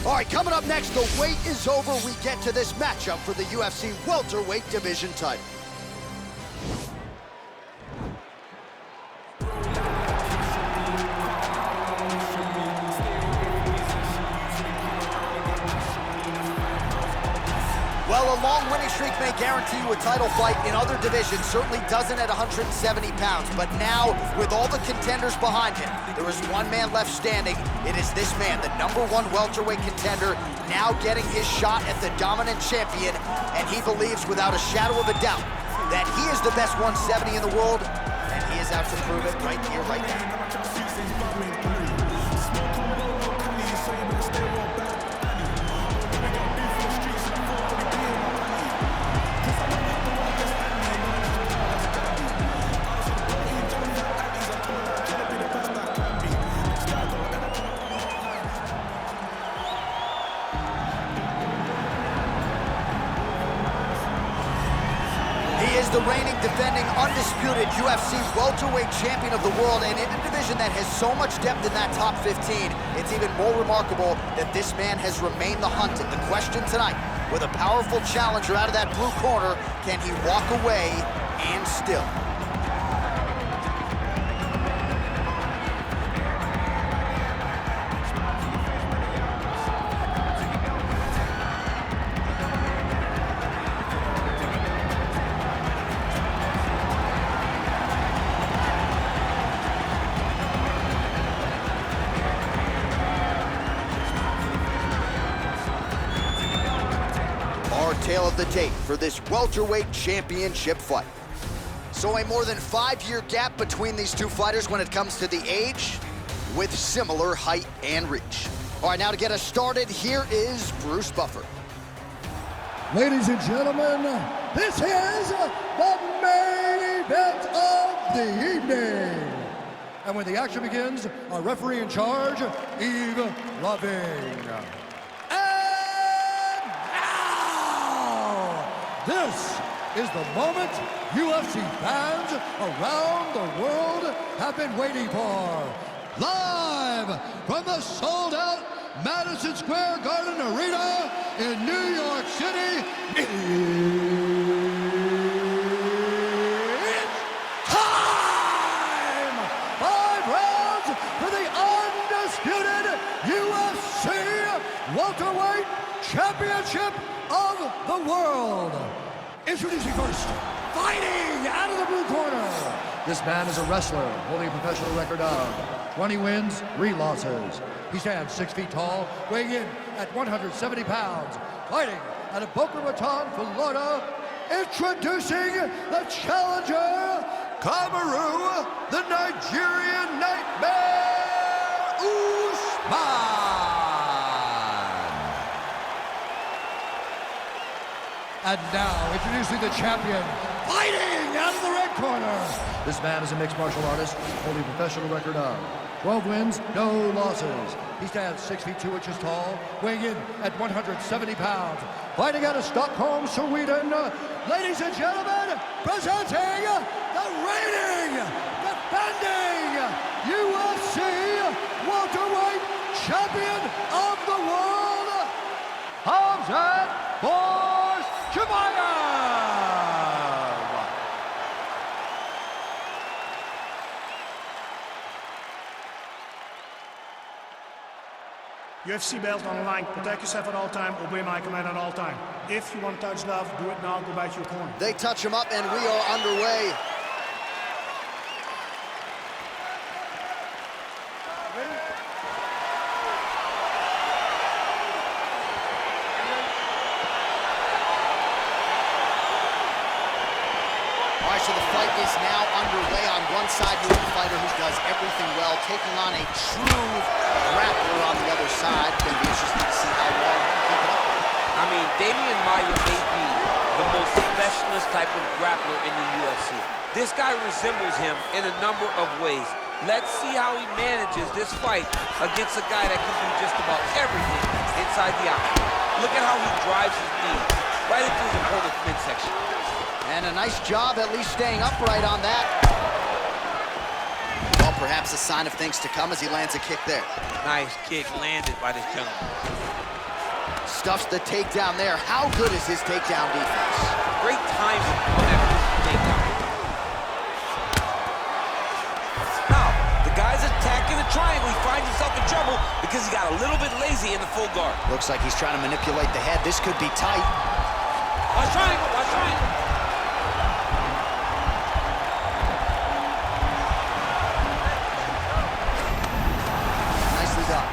All right, coming up next, the wait is over. We get to this matchup for the UFC welterweight division title. Well, a long winning streak may guarantee you a title fight in other divisions, certainly doesn't at 170 pounds. But now, with all the contenders behind him, there is one man left standing. It is this man, the #1 welterweight contender, now getting his shot at the dominant champion. And he believes without a shadow of a doubt that he is the best 170 in the world. And he is out to prove it right here, right now. The reigning, defending, undisputed UFC welterweight champion of the world, and in a division that has so much depth in that top 15, it's even more remarkable that this man has remained the hunted. The question tonight, with a powerful challenger out of that blue corner, can he walk away and still? Tale of the tape for this welterweight championship fight. So a more than 5-year gap between these two fighters when it comes to the age, with similar height and reach. All right, now to get us started, here is Bruce Buffer. Ladies and gentlemen, this is the main event of the evening. And when the action begins, our referee in charge, Yves Loving. This is the moment UFC fans around the world have been waiting for. Live from the sold-out Madison Square Garden Arena in New York City, it's time! 5 rounds for the undisputed UFC welterweight championship of the world. Introducing first, fighting out of the blue corner. This man is a wrestler holding a professional record of 20 wins, 3 losses. He stands 6 feet tall, weighing in at 170 pounds. Fighting out of Boca Raton, Florida. Introducing the challenger, Kamaru, the Nigerian Nightmare, Usman. And now, introducing the champion, fighting out of the red corner. This man is a mixed martial artist, holding a professional record of 12 wins, no losses. He stands 6 feet 2 inches tall, weighing in at 170 pounds. Fighting out of Stockholm, Sweden. Ladies and gentlemen, presenting the reigning, defending UFC welterweight champion of the world, Khamzat Chimaev! UFC belt on the line. Protect yourself at all time. Obey my command at all time. If you want to touch love, do it now. Go back to your corner. They touch him up, and we are underway. So the fight is now underway. On one side, you have a fighter who does everything well, taking on a true grappler on the other side. It's going to be interesting to see how long he can keep it up. I mean, Damian Maia may be the most specialist type of grappler in the UFC. This guy resembles him in a number of ways. Let's see how he manages this fight against a guy that can do just about everything inside the octagon. Look at how he drives his knee right into his opponent's midsection. And a nice job at least staying upright on that. Well, perhaps a sign of things to come as he lands a kick there. Nice kick landed by this gentleman. Stuffs the takedown there. How good is his takedown defense? Great timing on that takedown. Now, the guy's attacking the triangle. He finds himself in trouble because he got a little bit lazy in the full guard. Looks like he's trying to manipulate the head. This could be tight. Watch triangle, watch triangle. Nicely done.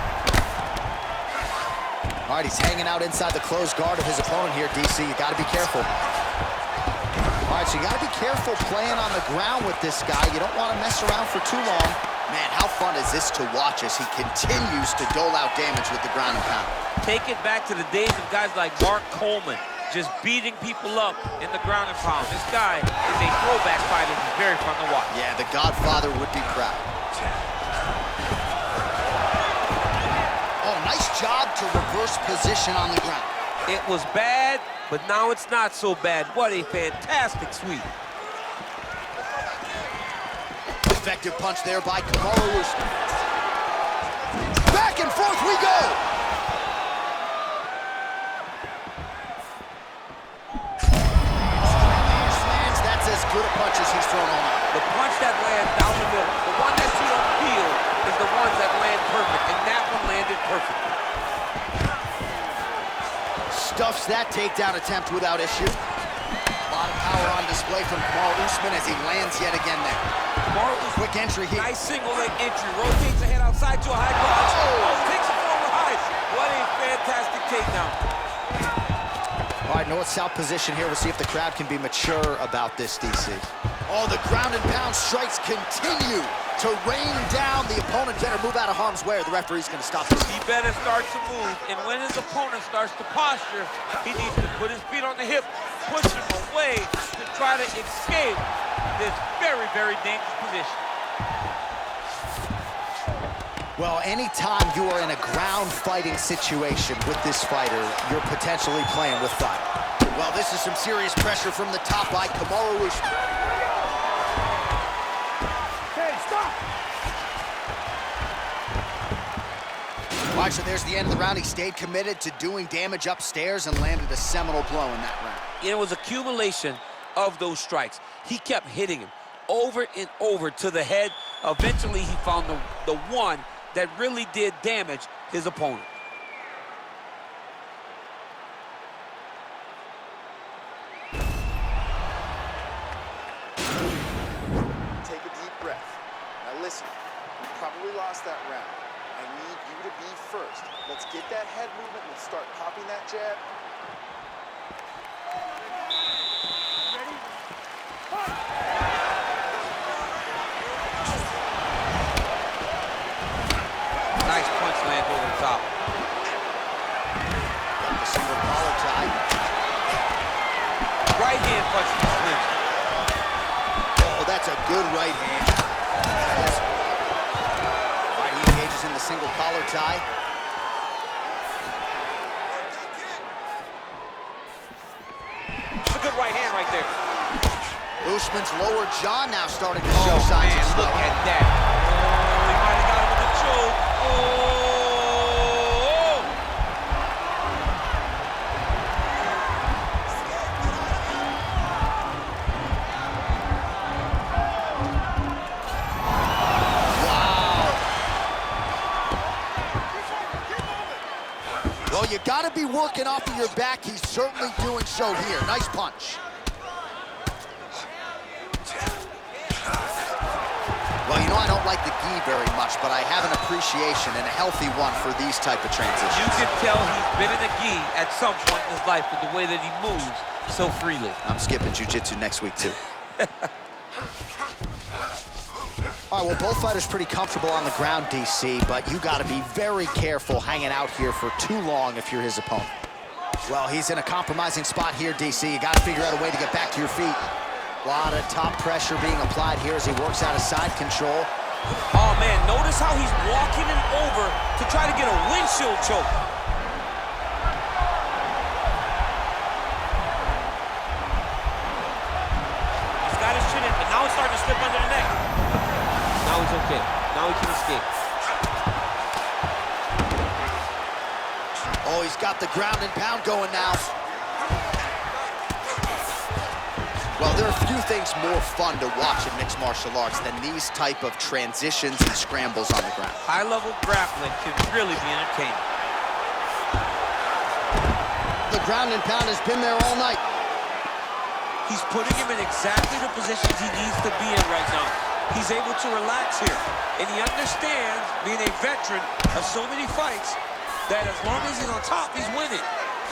All right, he's hanging out inside the closed guard of his opponent here, DC. You got to be careful. All right, so you got to be careful playing on the ground with this guy. You don't want to mess around for too long. Man, how fun is this to watch as he continues to dole out damage with the ground and pound? Take it back to the days of guys like Mark Coleman, just beating people up in the ground and pound. This guy is a throwback fighter. He's very fun to watch. Yeah, the Godfather would be proud. Oh, nice job to reverse position on the ground. It was bad, but now it's not so bad. What a fantastic sweep. Effective punch there by Kamaru. Back and forth we go! Slams, that's as good a punch as he's thrown all night. The punch that lands down the middle, the one that you don't feel, is the ones that land perfect, and that one landed perfectly. Stuffs that takedown attempt without issue. A lot of power on display from Kamaru Usman as he lands yet again there. Kamaru, quick entry here. Nice single leg entry, rotates ahead outside to a high cross. Oh, takes it forward high. What a fantastic takedown. All right, north-south position here. We'll see if the crowd can be mature about this, DC. Oh, the ground and pound strikes continue to rain down. The opponent better move out of harm's way or the referee's going to stop this. He better start to move, and when his opponent starts to posture, he needs to put his feet on the hip, push him away to try to escape this very, very dangerous position. Well, anytime you are in a ground fighting situation with this fighter, you're potentially playing with fire. Well, this is some serious pressure from the top by Kamaru Usman. Hey, stop! All right, so there's the end of the round. He stayed committed to doing damage upstairs and landed a seminal blow in that round. It was accumulation of those strikes. He kept hitting him over and over to the head. Eventually, he found the one that really did damage his opponent. Take a deep breath. Now listen, you probably lost that round. I need you to be first. Let's get that head movement. Let's start popping that jab. Ready? Nice punch land over the top. Got the single collar tie. Right hand punch to the clinch. Oh, that's a good right hand. All right, he engages in the single collar tie. It's a good right hand right there. Usman's lower jaw now starting to show signs Man, of look slowing. at that. Oh, he might have got him with a choke. Oh! Well, you got to be working off of your back. He's certainly doing so here. Nice punch. Well, you know, I don't like the gi very much, but I have an appreciation and a healthy one for these type of transitions. You can tell he's been in the gi at some point in his life with the way that he moves so freely. I'm skipping jiu-jitsu next week, too. All right, well, both fighters pretty comfortable on the ground, DC, but you got to be very careful hanging out here for too long if you're his opponent. Well, he's in a compromising spot here, DC. You got to figure out a way to get back to your feet. A lot of top pressure being applied here as he works out of side control. Oh, man, notice how he's walking him over to try to get a windshield choke. He's got his chin in, but now it's starting to slip under the neck. Now he's okay. Now he can escape. Oh, he's got the ground and pound going now. Well, there are a few things more fun to watch in mixed martial arts than these type of transitions and scrambles on the ground. High-level grappling can really be entertaining. The ground and pound has been there all night. He's putting him in exactly the positions he needs to be in right now. He's able to relax here, and he understands, being a veteran of so many fights, that as long as he's on top, he's winning.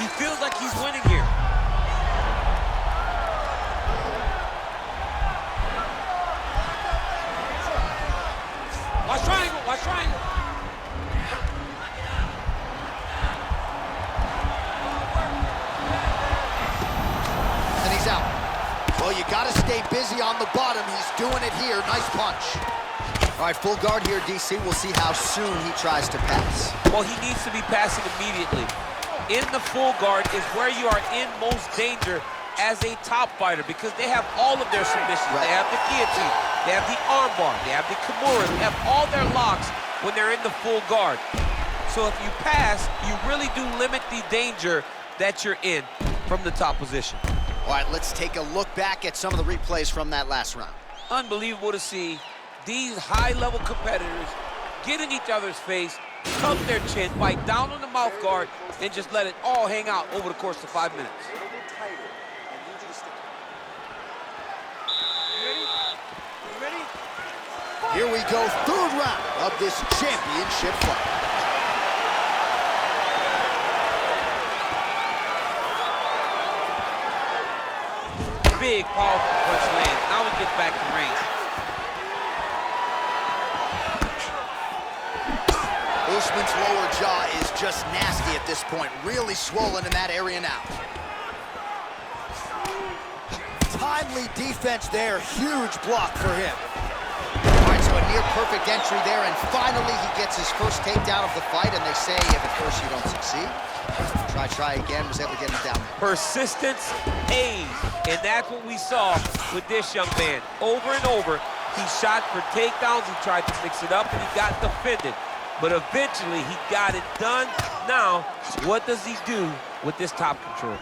He feels like he's winning here. Watch triangle, watch triangle. And he's out. Well, you gotta stay busy on the bottom. He's doing it here. Nice punch. All right, full guard here, DC. We'll see how soon he tries to pass. Well, he needs to be passing immediately. In the full guard is where you are in most danger as a top fighter, because they have all of their submissions. Right. They have the guillotine, they have the armbar, they have the Kamaru, they have all their locks when they're in the full guard. So if you pass, you really do limit the danger that you're in from the top position. All right, let's take a look back at some of the replays from that last round. Unbelievable to see these high-level competitors get in each other's face, tuck their chin, bite down on the mouth guard, and just let it all hang out over the course of 5 minutes. A little bit tighter. I need you to stick. Here we go, third round of this championship fight. Big, powerful punch lands. Now we get back to range. Usman's lower jaw is just nasty at this point, really swollen in that area now. Timely defense there, huge block for him. All right, so a near perfect entry there, and finally he gets his first takedown of the fight, and they say if at first you don't succeed, try again, was able to get him down there. Persistence pays, and that's what we saw with this young man. Over and over, he shot for takedowns, he tried to mix it up, and he got defended. But eventually, he got it done. Now, what does he do with this top control?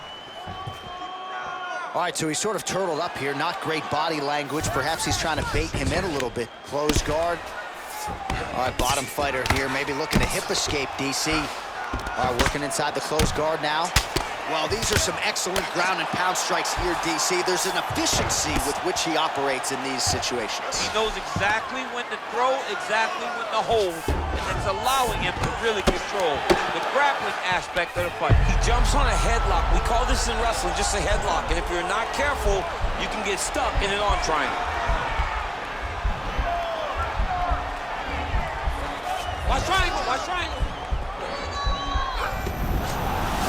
All right, so he's sort of turtled up here. Not great body language. Perhaps he's trying to bait him in a little bit. Close guard. All right, bottom fighter here. Maybe looking to hip escape, DC. All right, working inside the close guard now. Well, these are some excellent ground and pound strikes here, DC. There's an efficiency with which he operates in these situations. He knows exactly when to throw, exactly when to hold, and it's allowing him to really control the grappling aspect of the fight. He jumps on a headlock. We call this in wrestling just a headlock, and if you're not careful, you can get stuck in an arm triangle. Watch triangle, watch triangle.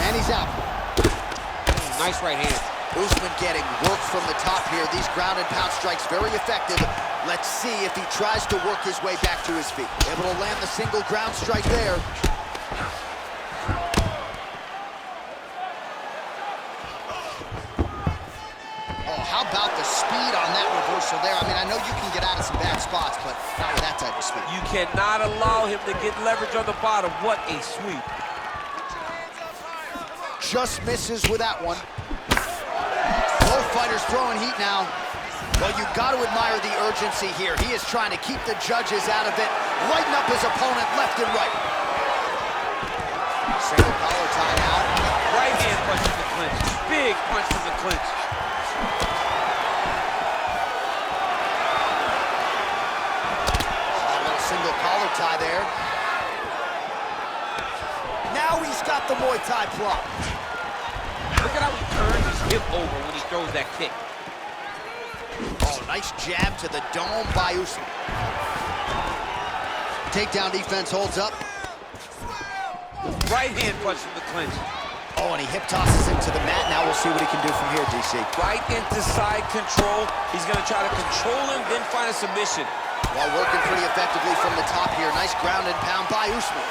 And he's out. Nice right hand. Usman getting work from the top here. These ground and pound strikes very effective. Let's see if he tries to work his way back to his feet. Able to land the single ground strike there. Oh, how about the speed on that reversal there? I mean, I know you can get out of some bad spots, but not with that type of speed. You cannot allow him to get leverage on the bottom. What a sweep. Just misses with that one. Both fighters throwing heat now. Well, you've got to admire the urgency here. He is trying to keep the judges out of it, lighten up his opponent left and right. Single collar tie now. Right hand punch from the clinch. Big punch from the clinch. A little single collar tie there. Now he's got the Muay Thai block. Look at how he turns his hip over when he throws that kick. Oh, nice jab to the dome by Usman. Takedown defense holds up. Right hand punch from the clinch. Oh, and he hip tosses him to the mat. Now we'll see what he can do from here, DC. Right into side control. He's going to try to control him, then find a submission. While working pretty effectively from the top here. Nice ground and pound by Usman.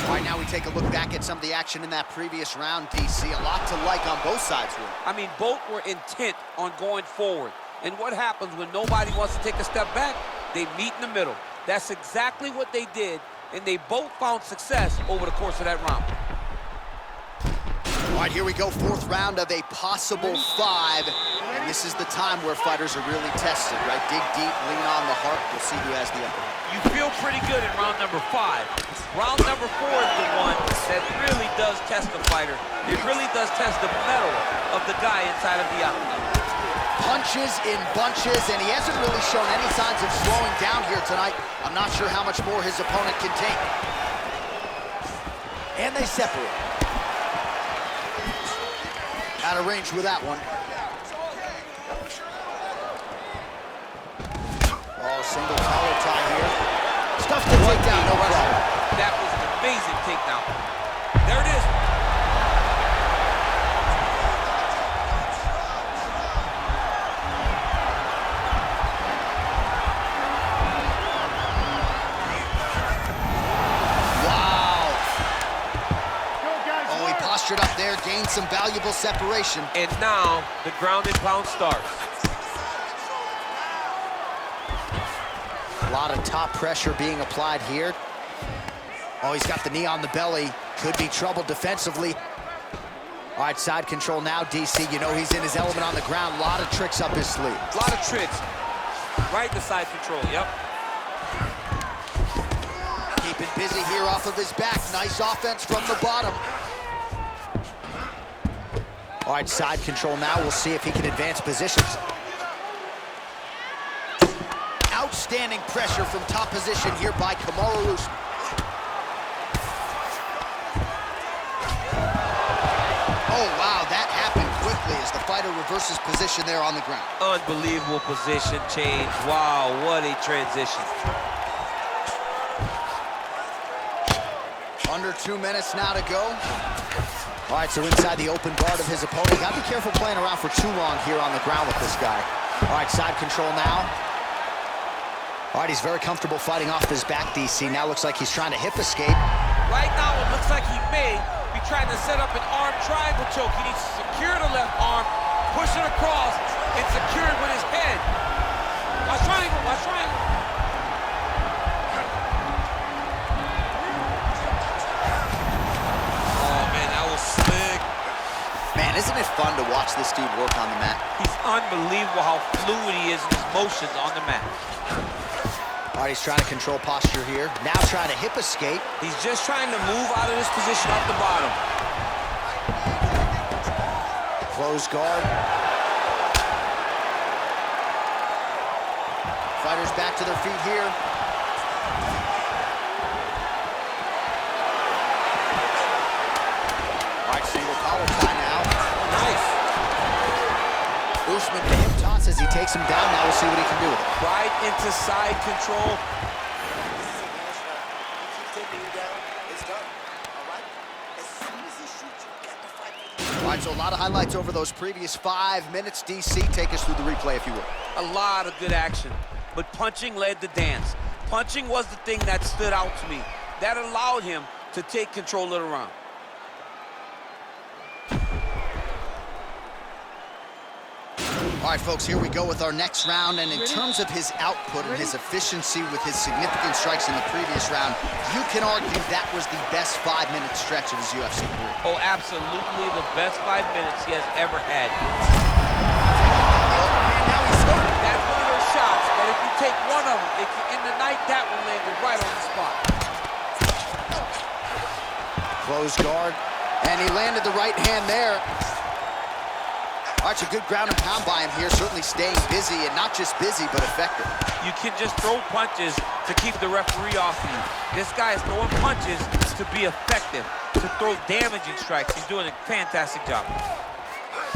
All right, now we take a look back at some of the action in that previous round, DC. A lot to like on both sides here. I mean, both were intent on going forward. And what happens when nobody wants to take a step back? They meet in the middle. That's exactly what they did, and they both found success over the course of that round. All right, here we go, fourth round of a possible 5. And this is the time where fighters are really tested, right? Dig deep, lean on the heart. We'll see who has the upper hand. You feel pretty good in round number 5. Round number 4 is the one that really does test the fighter. It really does test the mettle of the guy inside of the octagon. Punches in bunches, and he hasn't really shown any signs of slowing down here tonight. I'm not sure how much more his opponent can take. And they separate. Out of range with that one. Oh, single collar tie here. Stuff to take down, no problem. That was an amazing takedown. There it is. Wow. Oh, he postured up there, gained some valuable separation. And now the ground and pound starts. A lot of top pressure being applied here. Oh, he's got the knee on the belly. Could be trouble defensively. All right, side control now, DC. You know he's in his element on the ground. A lot of tricks up his sleeve. A lot of tricks. Right in the side control, yep. Keeping busy here off of his back. Nice offense from the bottom. All right, side control now. We'll see if he can advance positions. Outstanding pressure from top position here by Kamaru. Oh, wow, that happened quickly as the fighter reverses position there on the ground. Unbelievable position change. Wow, what a transition. Under 2 minutes now to go. All right, so inside the open guard of his opponent. Got to be careful playing around for too long here on the ground with this guy. All right, side control now. All right, he's very comfortable fighting off his back, DC. Now looks like he's trying to hip escape. Right now, it looks like he may be trying to set up an arm triangle choke. He needs to secure the left arm, push it across, and secure it with his head. Watch triangle, watch triangle. Oh, man, that was slick. Man, isn't it fun to watch this dude work on the mat? He's unbelievable how fluid he is in his motions on the mat. All right, he's trying to control posture here. Now trying to hip escape. He's just trying to move out of this position off the bottom. Close guard. Fighters back to their feet here. All right, single collar tie now. Nice. Usman to hip toss as he takes him down. Now we'll see what he can do with it. Right into side control. All right, so a lot of highlights over those previous 5 minutes. DC, take us through the replay, if you will. A lot of good action, but punching led the dance. Punching was the thing that stood out to me. That allowed him to take control of the round. All right, folks, here we go with our next round. And in terms of his output and his efficiency with his significant strikes in the previous round, you can argue that was the best 5-minute stretch of his UFC career. Oh, absolutely the best 5 minutes he has ever had. And now he's hurt. That's one of those shots that if you take one of them, in the night, that one landed right on the spot. Close guard. And he landed the right hand there. All right, so good ground and pound by him here, certainly staying busy, and not just busy, but effective. You can just throw punches to keep the referee off you. This guy is throwing punches to be effective, to throw damaging strikes. He's doing a fantastic job.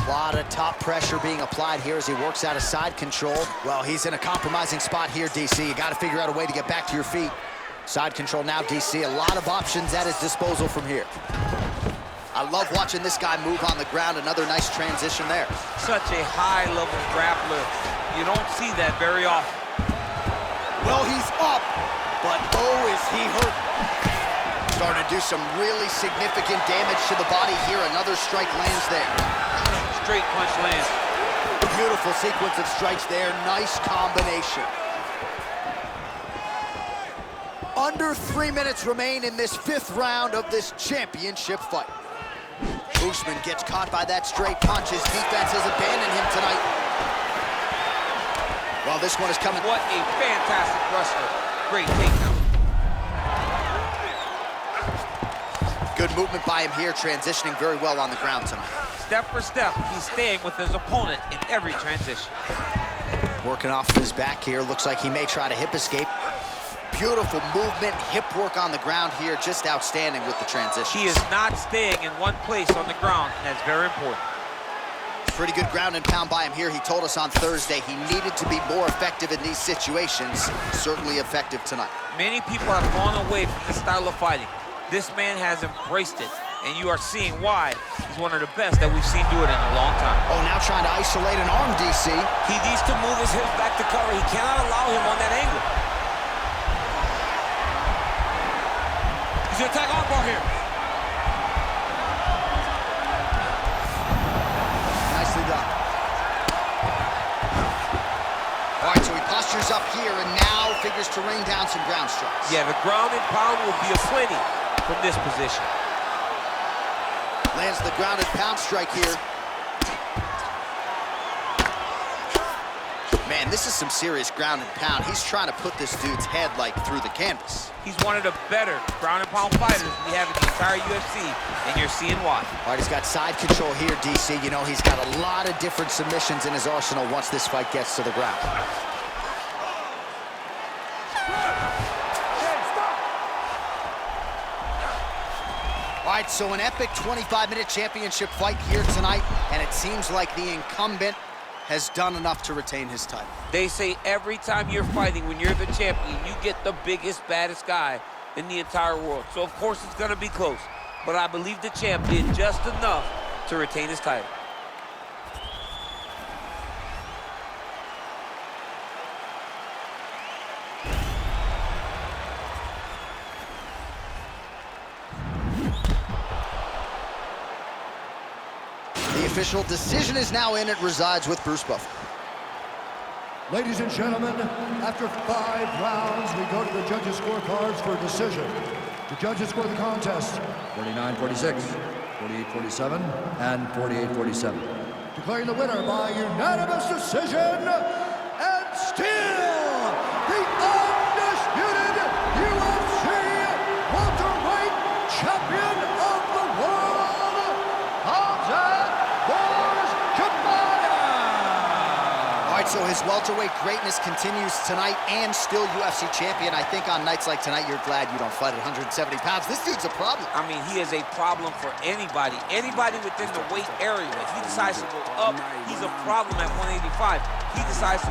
A lot of top pressure being applied here as he works out of side control. Well, he's in a compromising spot here, DC. You got to figure out a way to get back to your feet. Side control now, DC. A lot of options at his disposal from here. I love watching this guy move on the ground. Another nice transition there. Such a high-level grappler. You don't see that very often. Well, he's up, but oh, is he hurt. Starting to do some really significant damage to the body here. Another strike lands there. Straight punch lands. Beautiful sequence of strikes there. Nice combination. Under 3 minutes remain in this 5th round of this championship fight. Usman gets caught by that straight punch. His defense has abandoned him tonight. Well, this one is coming. What a fantastic wrestler. Great takedown. Good movement by him here, transitioning very well on the ground tonight. Step for step, he's staying with his opponent in every transition. Working off his back here. Looks like he may try to hip escape. Beautiful movement, hip work on the ground here. Just outstanding with the transition. He is not staying in one place on the ground, and that's very important. Pretty good ground and pound by him here. He told us on Thursday he needed to be more effective in these situations. Certainly effective tonight. Many people have gone away from this style of fighting. This man has embraced it, and you are seeing why he's one of the best that we've seen do it in a long time. Oh, now trying to isolate an arm, DC. He needs to move his hips back to cover. He cannot allow him on that angle. He's gonna attack armbar here. Nicely done. All right, so he postures up here and now figures to rain down some ground strikes. Yeah, the ground and pound will be aplenty from this position. Lands the ground and pound strike here. Man, this is some serious ground and pound. He's trying to put this dude's head, like, through the canvas. He's one of the better ground and pound fighters we have in the entire UFC, and you're seeing why. All right, he's got side control here, DC. You know, he's got a lot of different submissions in his arsenal once this fight gets to the ground. All right, so an epic 25-minute championship fight here tonight, and it seems like the incumbent has done enough to retain his title. They say every time you're fighting, when you're the champion, you get the biggest, baddest guy in the entire world. So, of course, it's going to be close. But I believe the champ did just enough to retain his title. The official decision is now in. It resides with Bruce Buffer. Ladies and gentlemen, after 5 rounds, we go to the judges' scorecards for a decision. The judges score the contest 49-46, 48-47, and 48-47. Declaring the winner by unanimous decision, and still the undisputed UFC welterweight champion of the world, Khamzat Chimaev. All right, so his welterweight greatness continues tonight and still UFC champion. I think on nights like tonight, you're glad you don't fight at 170 pounds. This dude's a problem. I mean, he is a problem for anybody. Anybody within the weight area. If he decides to go up, he's a problem at 185. He decides to